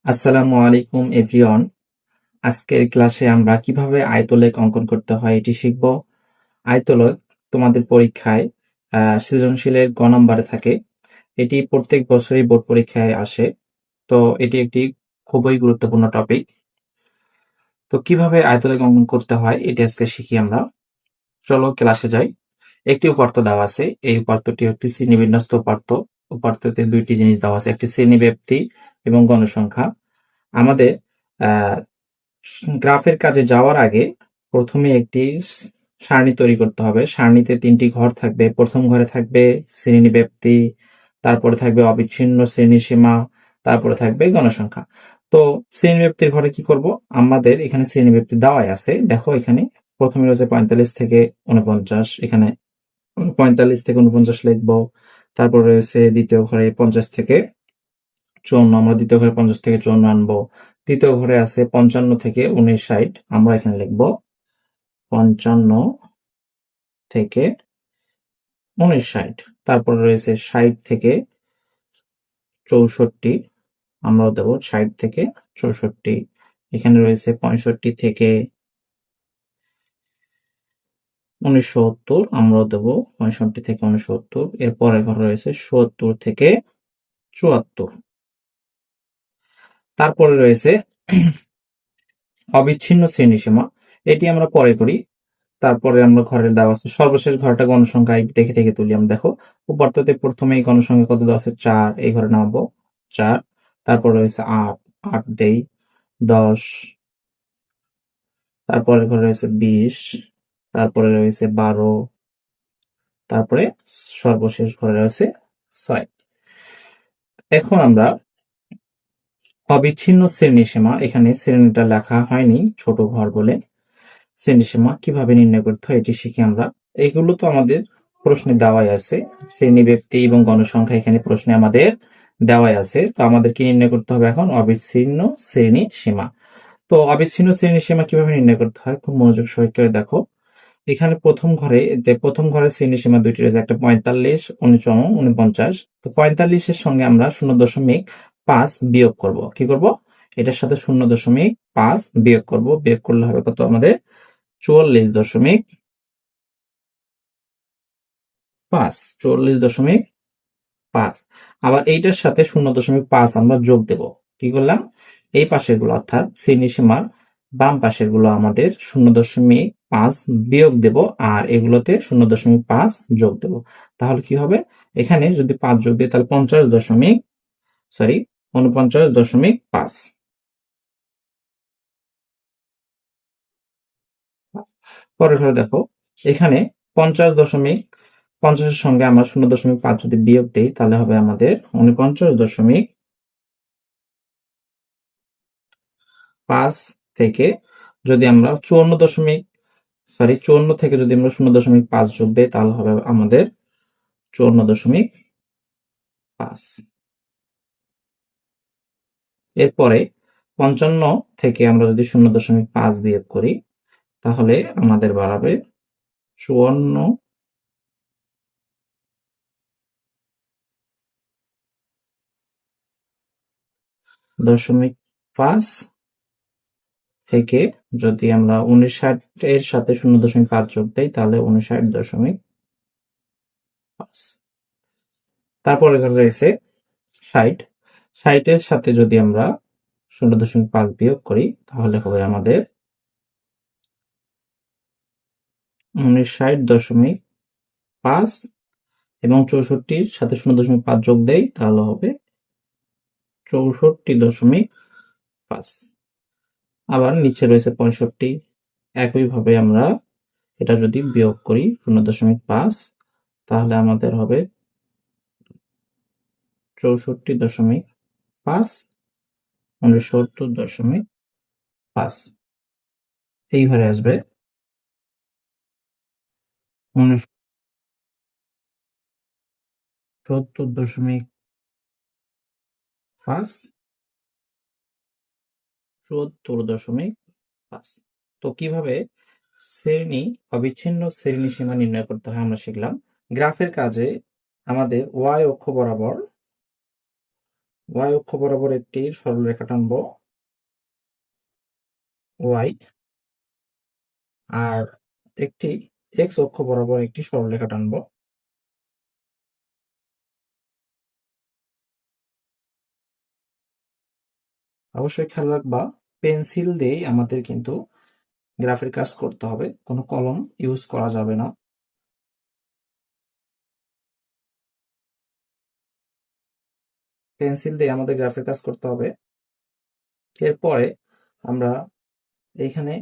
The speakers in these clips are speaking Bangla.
আসসালামু আলাইকুম এভরিওয়ান। আজকের ক্লাসে আমরা কিভাবে আয়তলেখ অঙ্কন করতে হয় এটি শিখব। আয়তলেখ তোমাদের পরীক্ষায় সৃজনশীলের গ নম্বরে থাকে। এটি প্রত্যেক বছরই বোর্ড পরীক্ষায় আসে। তো এটি একটি খুবই গুরুত্বপূর্ণ টপিক। তো কিভাবে আয়তলেখ অঙ্কন করতে হয় এটি আজকে শিখি আমরা। চলো ক্লাসে যাই। একটি উপাত্ত দেওয়া আছে। এই উপাত্তটি একটি শ্রেণীবিন্যস্ত উপাত্ত। উপাত্ততে দুইটি জিনিস দেওয়া আছে, একটি শ্রেণীব্যাপ্তি এবং গণসংখ্যা। আমাদের আহ গ্রাফের কাজে যাওয়ার আগে প্রথমে একটি সারণী তৈরি করতে হবে। সারণীতে ৩টি ঘর থাকবে। প্রথম ঘরে থাকবে শ্রেণীব্যাপ্তি, তারপরে থাকবে অবিচ্ছিন্ন শ্রেণীসীমা, তারপরে থাকবে গণসংখ্যা। তো শ্রেণীব্যাপ্তির ঘরে কি করব? আমাদের এখানে শ্রেণীব্যাপ্তি দেওয়াই আছে। দেখো এখানে প্রথমে রয়েছে ৪৫ থেকে ৪৯। এখানে ৪৫ থেকে ৪৯ লিখবো। তারপর রয়েছে দ্বিতীয় ঘরে ৫০ থেকে ৫৪। আমরা দ্বিতীয় ঘরে ৫০ থেকে ৫৪ আনবো। তৃতীয় ঘরে আছে ৫৫ থেকে ৫৯। আমরা এখানে লিখবো ৫৫ থেকে ৫৯। তারপর রয়েছে ৬০ থেকে ৬৪। আমরাও দেব ৬০ থেকে ৬৪। এখানে রয়েছে ৬৫ থেকে ৬৯। আমরাও দেব ৬৫ থেকে ৬৯। এর পরের ঘরে রয়েছে ৭০ থেকে ৭৪। তারপরে রয়েছে অবিচ্ছিন্ন শ্রেণীসীমা। এটি আমরা পরে করি। তারপরে আমরা ঘরের দেওয়া আছে সর্বশেষ ঘরটা গণসংখ্যা দেখে থেকে তুলি। আমরা দেখো উপাত্ততে প্রথমে এই গণসংখ্যা কত দেওয়া আছে ৪। এই ঘরে নামাবো ৪। তারপর রয়েছে ৮, ৮ দেই ১০। তারপরে ঘরে রয়েছে ২০। তারপরে রয়েছে ১২। তারপরে সর্বশেষ ঘরে রয়েছে ৬। এখন আমরা অবিচ্ছিন্ন শ্রেণীসীমা, এখানে শ্রেণীটা লেখা হয়নি ছোট ঘর বলে, শ্রেণীসীমা কিভাবে নির্ণয় করতে হয় এটি শিখি আমরা। এগুলো তো আমাদের প্রশ্নে দেওয়াই আছে। শ্রেণীব্যাপ্তি এবং গণসংখ্যা এখানে প্রশ্নে আমাদের দেওয়াই আছে। তো আমাদের কি নির্ণয় করতে হবে এখন? অবিচ্ছিন্ন শ্রেণী সীমা। তো অবিচ্ছিন্ন শ্রেণী সীমা কিভাবে নির্ণয় করতে হয় খুব মনোযোগ সহকারে দেখো। এখানে প্রথম ঘরের শ্রেণী সীমা দুইটি রয়েছে, একটা ৪৫, ৪৯। তো ৪৫-এর সঙ্গে আমরা ০.৫ বিয়োগ করব। কি করব? এটার সাথে ০.৫ বিয়োগ করব। বিয়োগ করলে হবে কত আমাদের? ৪৪.৫। ৪৪.৫। আবার এইটার সাথে ০.৫ আমরা যোগ দেব। কি করলাম? এই পাশের গুলো অর্থাৎ শ্রেণীসীমার বাম পাশের গুলো আমাদের ০.৫ বিয়োগ দেব, আর এগুলোতে ০.৫ যোগ দেব। তাহলে কি হবে? এখানে যদি ৫ যোগ দিই তাহলে ৪৯.৫। পরের ঘরে দেখো, এখানে ৫০.৫০ এর সঙ্গে আমরা ০.৫ যদি বিয়োগ দেই তাহলে হবে আমাদের ৪৯.৫ থেকে যদি আমরা ৫৪ থেকে যদি আমরা ০.৫ যোগ দেই তাহলে হবে আমাদের ৫৪.৫। এরপরে ৫৫ থেকে আমরা যদি ০.৫ বিয়োগ করি তাহলে আমাদের বাড়াবে ৫৪.৫ থেকে যদি আমরা ৫৯ এর সাথে ০.৫ যোগ দেই তাহলে ৫৯.৫। তারপরে রয়েছে ৬০। ৬০ এর সাথে যদি আমরা ০.৫ বিয়োগ করি তাহলে হবে আমাদের ৫৯.৫ এবং ৬৪-র সাথে ০.৫ যোগ দেই তাহলে হবে ৬৪.৫। আবার নিচে রয়েছে ৬৫। একইভাবে আমরা এটা যদি বিয়োগ করি ০.৫ তাহলে আমাদের হবে ৬৪.৫, ৬৯.৫। এইভাবে আসবে ৬৯.৫, ৭৪.৫। তো কিভাবে অবিচ্ছিন্ন শ্রেণী সীমা নির্ণয় করতে হয় আমরা শিখলাম। গ্রাফের কাজে আমাদের ওয়াই অক্ষ বরাবর y অক্ষ বরাবর একটি সরলরেখা টানবো y, আর একটি x অক্ষ বরাবর একটি সরলরেখা টানবো। অবশ্যই খেয়াল রাখবা, পেন্সিল দিয়েই আমাদের কিন্তু গ্রাফের কাজ করতে হবে, কোনো কলম ইউজ করা যাবে না। পেন্সিল দিয়ে আমাদের গ্রাফের কাজ করতে হবে। এরপরে আমরা এইখানে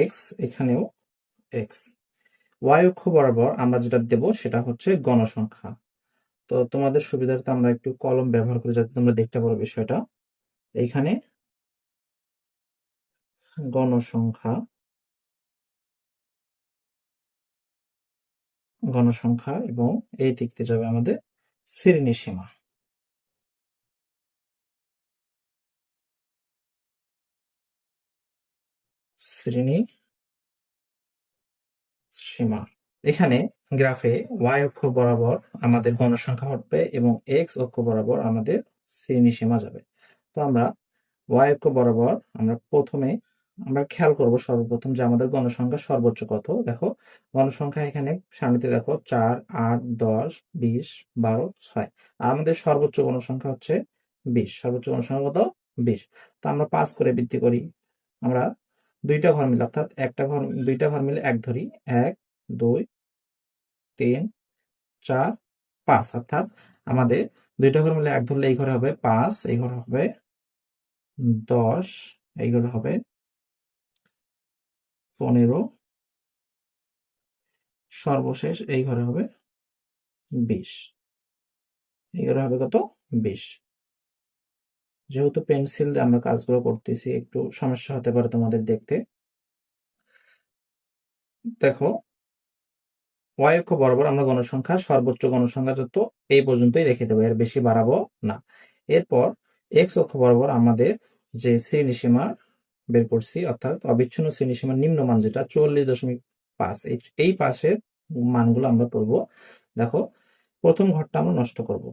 x, এখানেও x, y অক্ষ বরাবর আমরা যেটা দেব সেটা হচ্ছে গণসংখ্যা। তো তোমাদের সুবিধার্থে আমরা একটু কলম ব্যবহার করি যাতে তোমরা দেখতে পারো বিষয়টা। এইখানে গণসংখ্যা, গণসংখ্যা, এবং এই দিকতে যাবে আমাদের শ্রেণীসীমা। শ্রেণী সীমা। এখানে গ্রাফে y অক্ষ বরাবর আমাদের গণসংখ্যা হবে এবং x অক্ষ বরাবর আমাদের শ্রেণীসীমা যাবে। তো আমরা y অক্ষ বরাবর প্রথমে আমরা খেয়াল করব সর্বপ্রথম যে আমাদের গণসংখ্যা সর্বোচ্চ কত। দেখো গণসংখ্যা এখানে সারণীতে দেখো 4, 8, 10, 20, 12, 6। আর আমাদের সর্বোচ্চ গণসংখ্যা হচ্ছে 20। সর্বোচ্চ গণসংখ্যা কত? 20। তো আমরা 5 করে বৃদ্ধি করি। আমরা দুইটা ঘর মিলে, অর্থাৎ দুইটা ঘর মিলে 1 ধরি। 1, 2, 3, 4, 5। অর্থাৎ আমাদের দুইটা ঘর মিলে 1 ধরলে এই ঘরে হবে 5, এই ঘরে হবে 10, এই ঘরে হবে 15, সর্বশেষ এই ঘরে হবে 20। এই ঘরে হবে কত? 20। যেহেতু পেন্সিল দিয়ে আমরা কাজগুলো করতেছি, একটু সমস্যা হতে পারে তোমাদের দেখতে। দেখো y অক্ষ বরাবর আমরা গণসংখ্যা, সর্বোচ্চ গণসংখ্যা যত এই পর্যন্তই রেখে দেবো, এর বেশি বাড়াবো না। এরপর x অক্ষ বরাবর আমাদের যে শ্রেণীসীমা বের করছি, অর্থাৎ অবিচ্ছিন্ন শ্রেণীসীমার নিম্নমান যেটা 44.5, এই পাশের মানগুলো আমরা করব। দেখো প্রথম ঘরটা আমরা নষ্ট করব,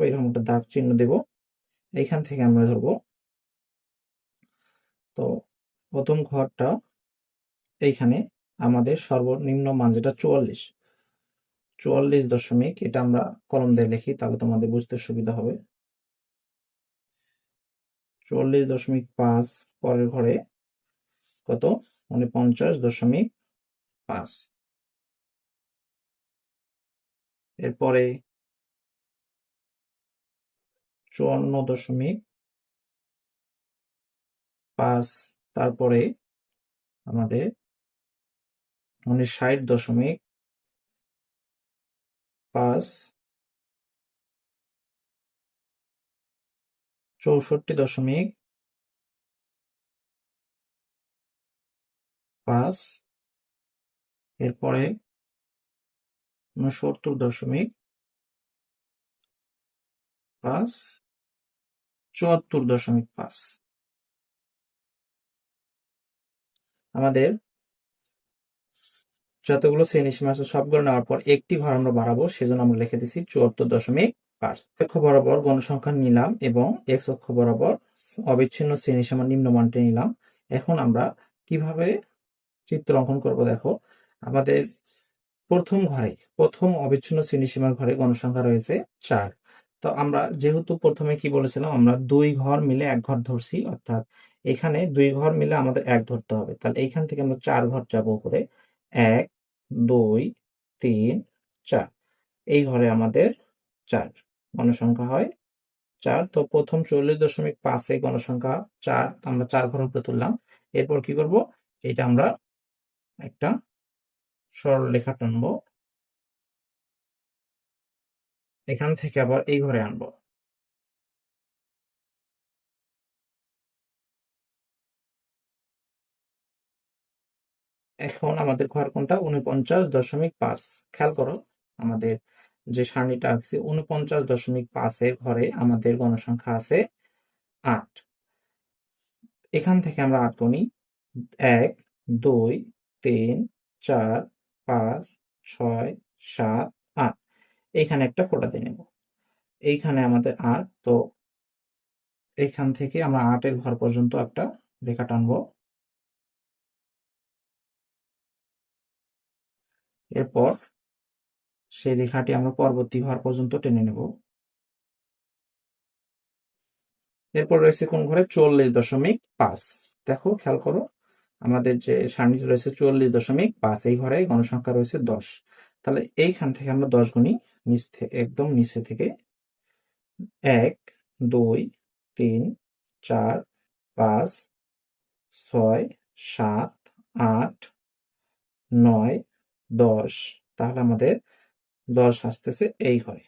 এরকম একটা দাগ চিহ্ন দেব। এইখান থেকে আমরা ধরবো। তো প্রথম ঘরটা এইখানে আমাদের সর্বনিম্ন মান যেটা 44 দশমিক, এটা আমরা কলম দিয়ে লিখি তাহলে তোমাদের বুঝতে সুবিধা হবে। 44.5 পরের ঘরে কত? 49.5। এরপরে 54.5, তারপরে আমাদের 59.5, 64.5, এরপরে 69.5, 74.5। আমাদের যতগুলো শ্রেণীসীমা আছে সবগুলো নেওয়ার পর একটি ঘর আমরা বাড়াবো, সেজন্য আমরা লিখে দিচ্ছি 74.5। অক্ষ বরাবর গণসংখ্যা নিলাম এবং x অক্ষ বরাবর অবিচ্ছিন্ন শ্রেণীসীমার নিম্নমানটি নিলাম। এখন আমরা কিভাবে চিত্র অঙ্কন করব? দেখো আমাদের প্রথম অবিচ্ছিন্ন শ্রেণীসীমার ঘরে গণসংখ্যা রয়েছে 4। তো আমরা যেহেতু প্রথমে কি বলেছিলাম, আমরা 2 ঘর মিলে 1 ঘর ধরছি, অর্থাৎ এখানে 2 ঘর মিলে আমাদের 1 ধরতে হবে। তাহলে এইখান থেকে আমরা 4 ঘর যাব উপরে। 1, 2, 3, 4। এই ঘরে আমাদের 4 গণসংখ্যা হয় 4। তো প্রথম 44.5 এ গণসংখ্যা 4, আমরা 4 ঘর উপরে তুললাম। এরপর কি করব? এটা আমরা একটা সরলরেখা টানবো, এখান থেকে আবার এই ঘরে আনবো। এখন আমাদের ঘর কোনটা? 49.5। খেয়াল করো আমাদের যে সারণীটা আঁকছি, 49.5 এর ঘরে আমাদের গণসংখ্যা আছে 8। এখান থেকে আমরা 8 গুনি। 1, 2, 3, 4, 5, 6, 7, 8। এখানে একটা ফোঁটা দিয়ে নেব। এইখানে আমাদের ৮, তো এইখান থেকে আমরা ৮ এর ঘর পর্যন্ত একটা রেখা টানবো। এরপর সেই রেখাটি আমরা পরবর্তী ঘর পর্যন্ত টেনে নেব। এরপর রয়েছে কোন ঘরে? ৪০.৫। দেখো, খেয়াল করো, আমাদের যে সারণীটি রয়েছে ৪০.৫, এই ঘরে গণসংখ্যা রয়েছে ১০। তাহলে এইখান থেকে আমরা ১০ গুণি, একদম নিচে থেকে ১, ২, ৩, ৪, ৫, ৬, ৭, ৮, ৯, ১০। তাহলে আমাদের ১০ আসতেছে এই ঘরে,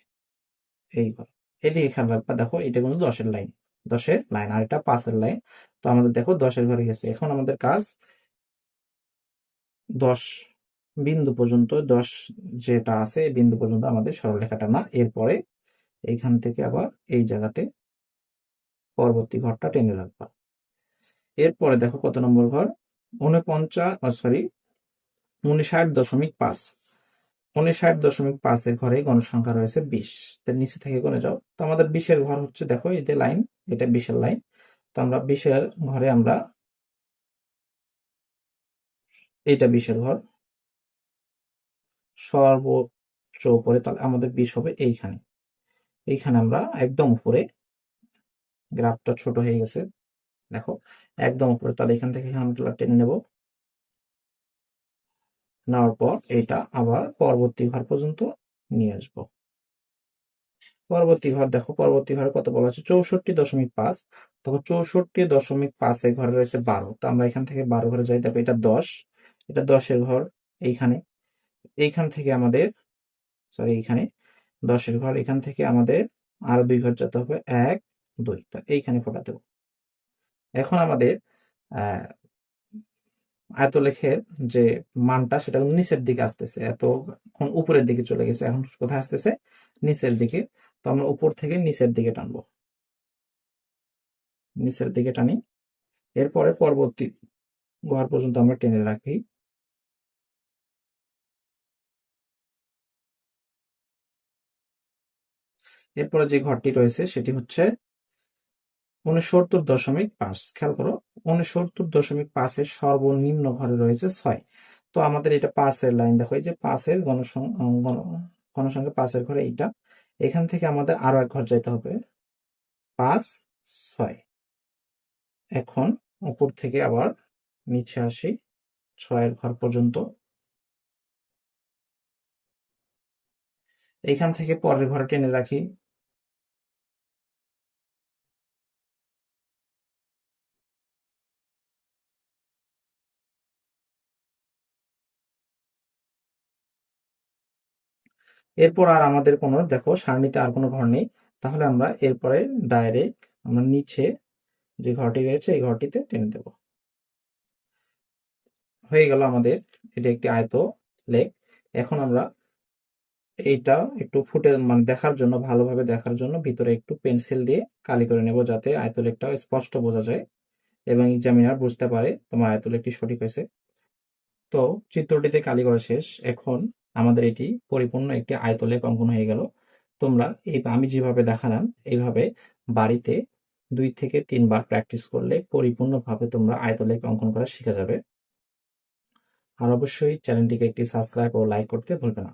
এই ঘরে। এদিকে খেয়াল রাখবা, দেখো এটা কিন্তু ১০-এর লাইন, ১০-এর লাইন, আর এটা ৫-এর লাইন। তো আমাদের দেখো ১০-এর ঘরে গেছে। এখন আমাদের কাজ ১০ বিন্দু পর্যন্ত, ১০ যেটা আছে এই বিন্দু পর্যন্ত আমাদের সরলরেখা টানা। এরপরে এইখান থেকে আবার এই জায়গাতে পরবর্তী ঘরটা টেনে রাখবা। এরপরে দেখো কত নম্বর ঘর? ৫৯.৫। ৫৯.৫ এর ঘরে গণসংখ্যা রয়েছে ২০। তার নিচে থেকে গুণে যাও। তো আমাদের ২০-এর ঘর হচ্ছে, দেখো এই যে লাইন, এটা ২০-এর লাইন। তো আমরা ২০-এর ঘরে আমরা, এইটা ২০-এর ঘর সর্বোচ্চ উপরে, তাহলে আমাদের ২০ হবে এইখানে। এইখানে আমরা একদম উপরে, গ্রাফটা ছোট হয়ে গেছে, দেখো একদম উপরে। তাহলে এখান থেকে আমরা টেনে নেব। নেওয়ার পর এটা আবার পরবর্তী ঘর পর্যন্ত নিয়ে আসবো। পরবর্তী ঘর দেখো, পরবর্তী ঘরে কত বলা আছে? ৬৪.৫। তখন ৬৪.৫ এর ঘরে রয়েছে ১২। তো আমরা এখান থেকে ১২ ঘরে যাই। দেখো এটা ১০, এটা ১০-এর ঘর এইখানে। এইখান থেকে আমাদের, সরি, এইখানে ১০-এর ঘর, এখান থেকে আমাদের আরো ২ ঘর যেতে হবে, ১, ২। তা এইখানে ফোঁটা দেব। এখন আমাদের আয়তলেখের যে মানটা, সেটা কিন্তু নিচের দিকে আসতেছে, এখন উপরের দিকে চলে গেছে, এখন কোথায় আসতেছে? নিচের দিকে। তো আমরা উপর থেকে নিচের দিকে টানবো, নিচের দিকে টানি। এরপরে পরবর্তী ঘর পর্যন্ত আমরা টেনে রাখি। এরপরে যে ঘরটি রয়েছে সেটি হচ্ছে ৬৯.৫। খেয়াল করো, ৬৯.৫ এর সর্বনিম্ন ঘরে রয়েছে ৬। তো আমাদের এটা ৫-এর লাইন, দেখো এই যে ৫-এর গণসংখ্যা ৫-এর ঘরে এইটা। এখান থেকে আমাদের আরো এক ঘর যাইতে হবে, ৫, ৬। এখন উপর থেকে আবার নিচে আসি ৬-এর ঘর পর্যন্ত। এইখান থেকে পরের ঘরে টেনে রাখি। এরপর আর আমাদের কোনো, দেখো সারণীতে আর কোনো ঘর নেই। তাহলে আমরা এরপরে ডাইরেক্ট আমরা নিচে যে ঘরটি রয়েছে এই ঘরটিতে টেনে দেব। হয়ে গেল আমাদের এটা একটি আয়ত লেখ। এখন আমরা এইটা একটু ফুটে, মানে দেখার জন্য, ভালোভাবে দেখার জন্য ভিতরে একটু পেন্সিল দিয়ে কালি করে নেব, যাতে আয়তলেখটা স্পষ্ট বোঝা যায় এবং এক্সামিনার বুঝতে পারে তোমার আয়তলেখটি সঠিক হয়েছে। তো চিত্রটিতে কালি করা শেষ। এখন আমাদের এটি পরিপূর্ণ একটি আয়তলেখ অঙ্কন হয়ে গেল। তোমরা এই, আমি যেভাবে দেখালাম এইভাবে বাড়িতে ২ থেকে ৩ বার প্র্যাকটিস করলে পরিপূর্ণভাবে তোমরা আয়তলেখ অঙ্কন করা শিখে যাবে। আর অবশ্যই চ্যানেলটিকে একটি সাবস্ক্রাইব ও লাইক করতে ভুলবে না।